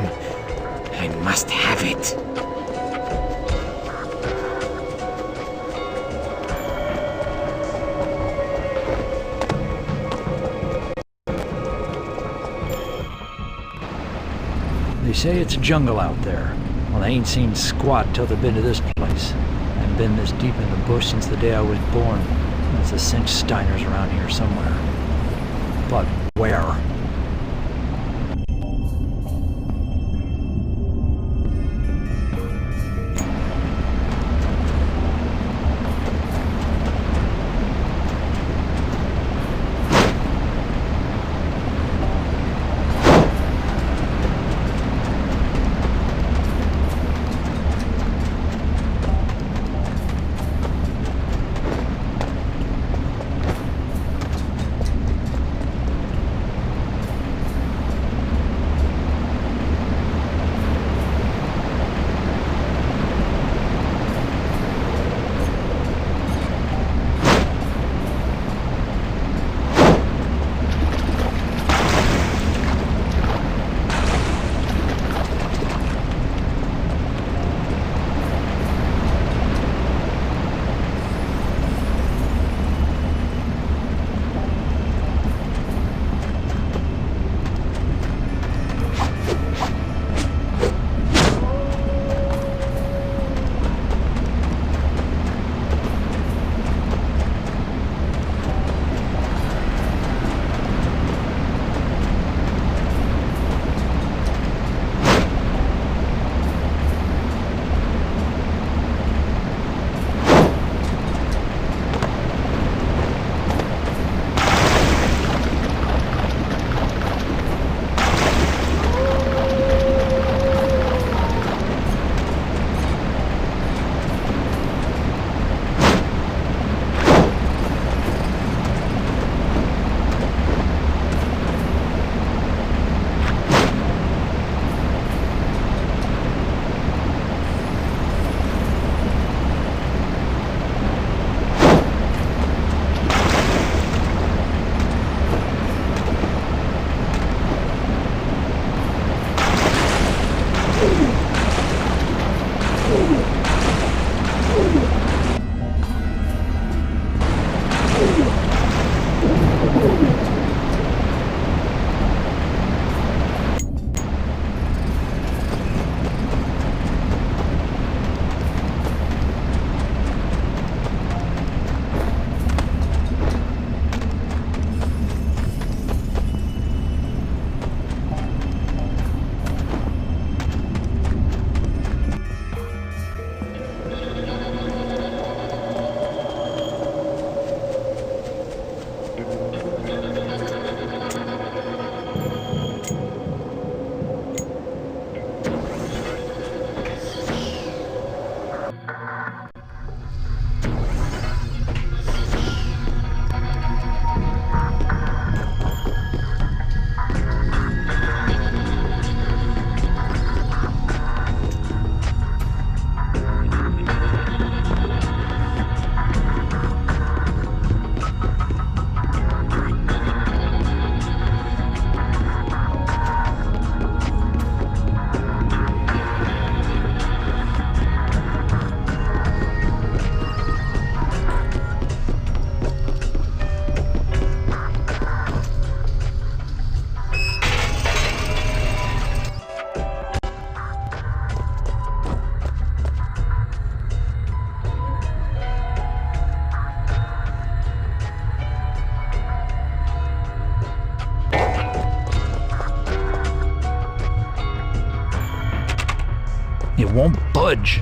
[SPEAKER 6] I must have it.
[SPEAKER 1] They say it's a jungle out there. Well, they ain't seen squat till they've been to this place. I haven't been this deep in the bush since the day I was born. There's a cinch Steiner's around here somewhere. But where? It won't budge.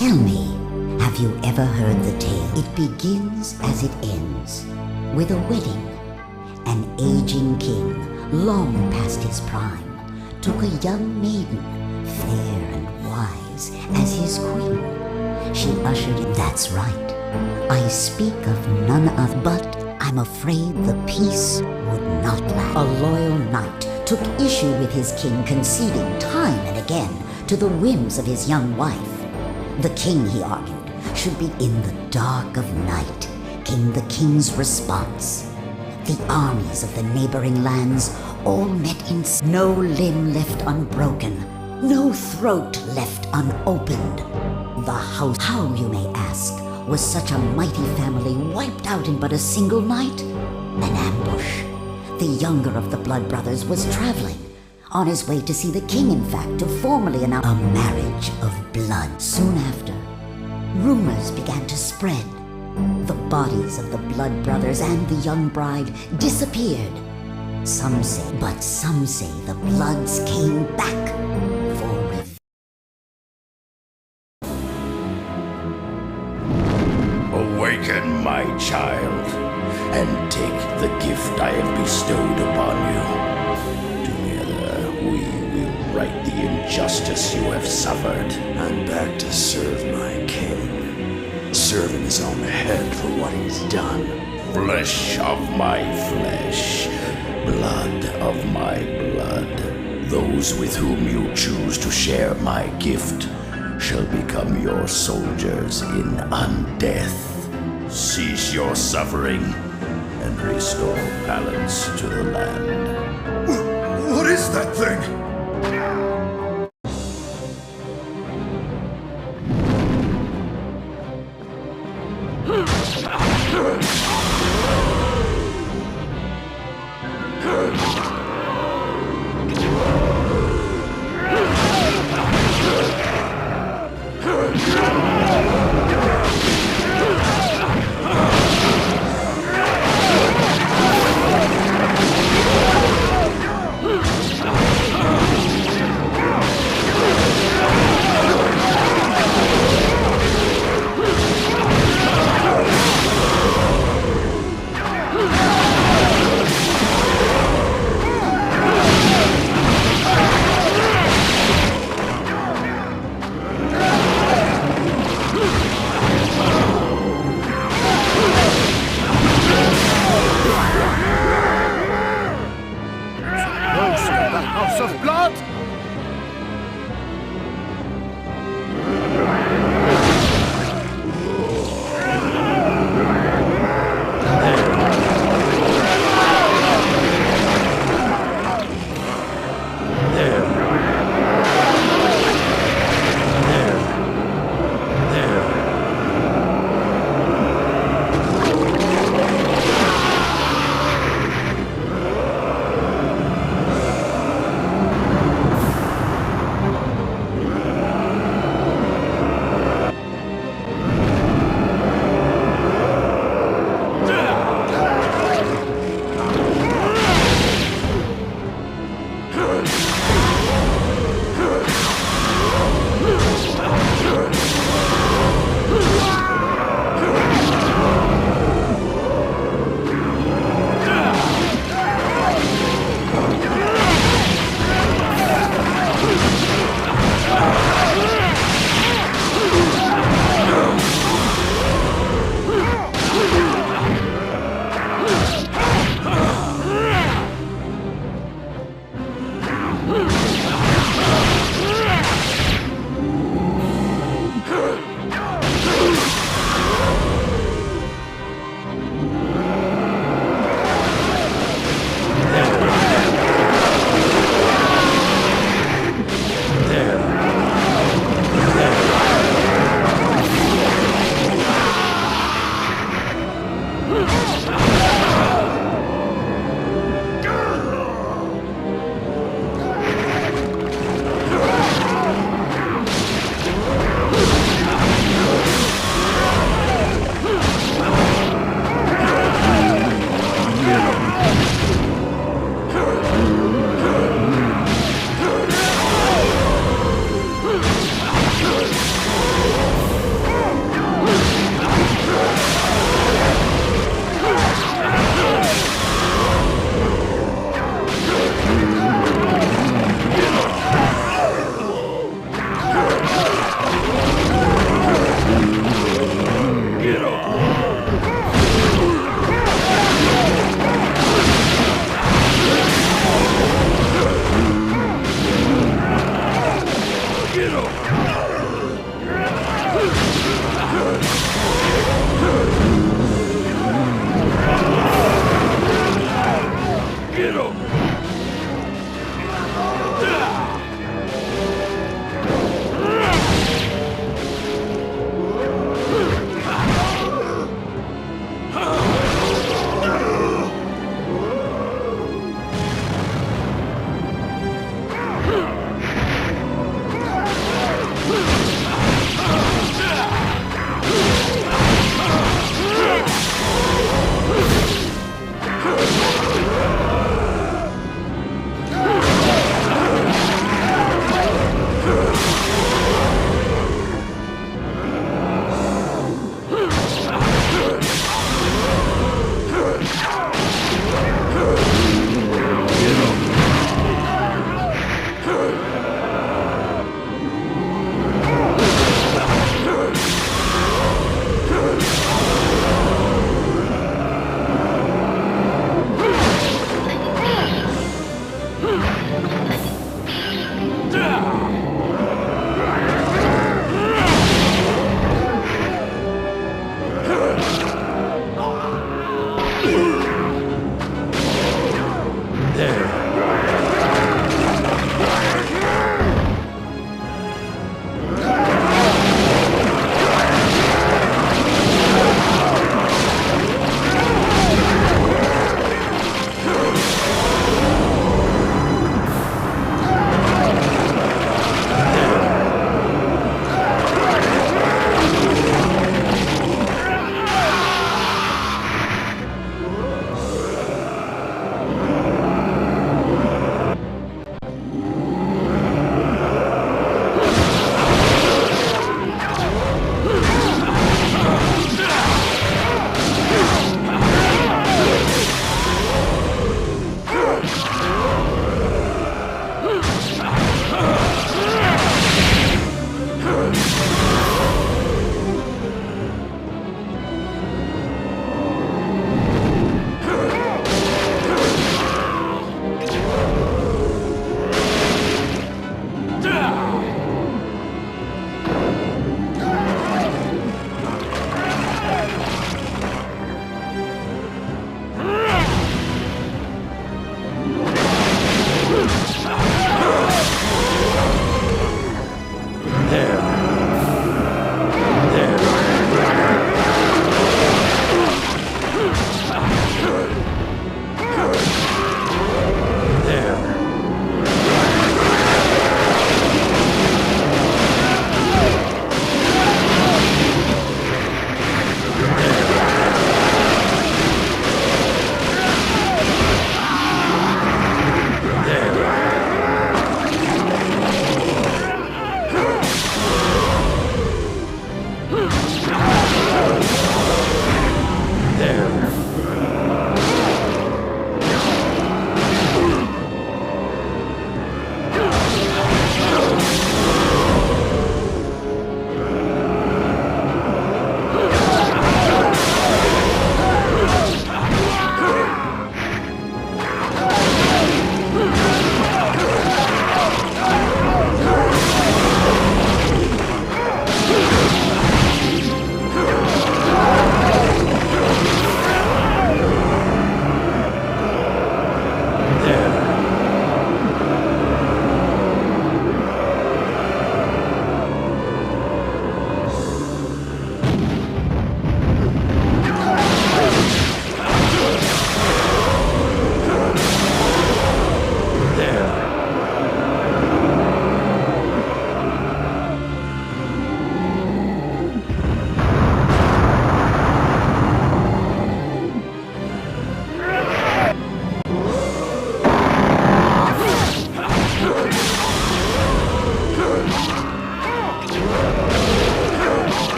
[SPEAKER 8] Tell me, have you ever heard the tale? It begins as it ends, with a wedding. An aging king, long past his prime, took a young maiden, fair and wise, as his queen. She ushered in. That's right. I speak of none other, but I'm afraid the peace would not last. A loyal knight took issue with his king, conceding time and again to the whims of his young wife. The king, he argued, should be in the dark of night, came the king's response. The armies of the neighboring lands all met in no limb left unbroken, no throat left unopened. The house, how you may ask, was such a mighty family wiped out in but a single night? An ambush. The younger of the blood brothers was traveling, on his way to see the king, in fact, to formally announce a marriage of blood. Soon after, rumors began to spread. The bodies of the blood brothers and the young bride disappeared. Some say the Bloods came back for revenge.
[SPEAKER 9] Awaken, my child, and take the gift I have bestowed upon you. Together, we will right the injustice you have suffered.
[SPEAKER 10] I'm back to serve my king. Serve in his own head for what he's done.
[SPEAKER 9] Flesh of my flesh, blood of my blood. Those with whom you choose to share my gift shall become your soldiers in undeath. Cease your suffering and restore balance to the land.
[SPEAKER 10] What is that thing?